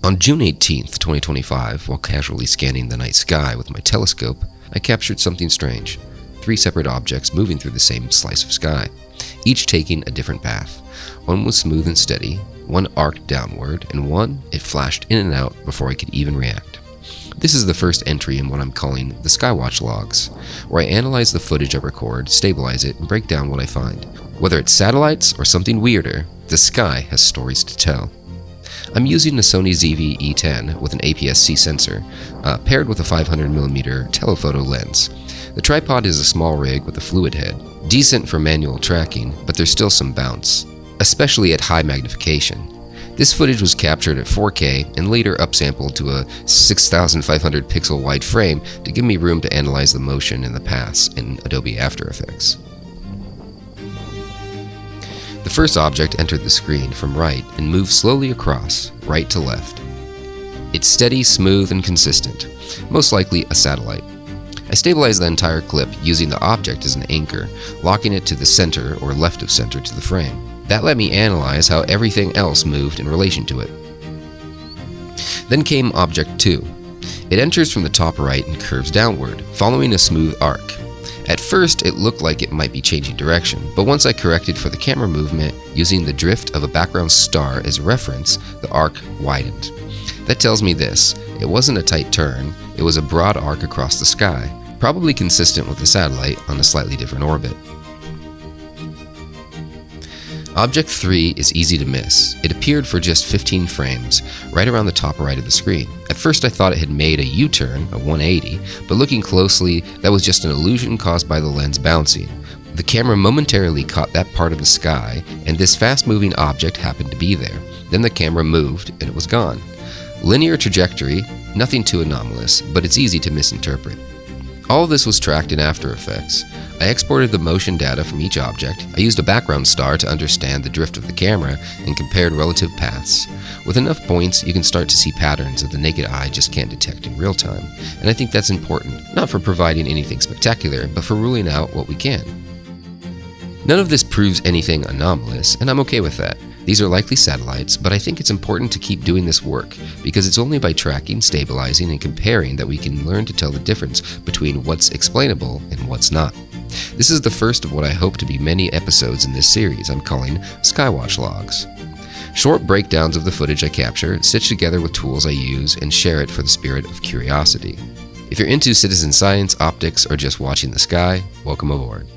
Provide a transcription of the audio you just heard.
On June 18th, 2025, while casually scanning the night sky with my telescope, I captured something strange. 3 separate objects moving through the same slice of sky, each taking a different path. One was smooth and steady, one arced downward, and one, it flashed in and out before I could even react. This is the first entry in what I'm calling the Skywatch logs, where I analyze the footage I record, stabilize it, and break down what I find. Whether it's satellites or something weirder, the sky has stories to tell. I'm using the Sony ZV-E10 with an APS-C sensor, paired with a 500mm telephoto lens. The tripod is a small rig with a fluid head, decent for manual tracking, but there's still some bounce, especially at high magnification. This footage was captured at 4K and later upsampled to a 6,500 pixel wide frame to give me room to analyze the motion and the paths in Adobe After Effects. The first object entered the screen from right and moved slowly across, right to left. It's steady, smooth, and consistent, most likely a satellite. I stabilized the entire clip using the object as an anchor, locking it to the center or left of center to the frame. That let me analyze how everything else moved in relation to it. Then came Object 2. It enters from the top right and curves downward, following a smooth arc. At first, it looked like it might be changing direction, but once I corrected for the camera movement, using the drift of a background star as reference, the arc widened. That tells me this: it wasn't a tight turn, it was a broad arc across the sky, probably consistent with the satellite on a slightly different orbit. Object 3 is easy to miss. It appeared for just 15 frames, right around the top right of the screen. At first I thought it had made a U-turn, a 180, but looking closely, that was just an illusion caused by the lens bouncing. The camera momentarily caught that part of the sky, and this fast-moving object happened to be there. Then the camera moved, and it was gone. Linear trajectory, nothing too anomalous, but it's easy to misinterpret. All of this was tracked in After Effects. I exported the motion data from each object. I used a background star to understand the drift of the camera and compared relative paths. With enough points, you can start to see patterns that the naked eye just can't detect in real time. And I think that's important, not for providing anything spectacular, but for ruling out what we can. None of this proves anything anomalous, and I'm okay with that. These are likely satellites, but I think it's important to keep doing this work, because it's only by tracking, stabilizing, and comparing that we can learn to tell the difference between what's explainable and what's not. This is the first of what I hope to be many episodes in this series I'm calling Skywatch Logs. Short breakdowns of the footage I capture, stitched together with tools I use, and share it for the spirit of curiosity. If you're into citizen science, optics, or just watching the sky, welcome aboard.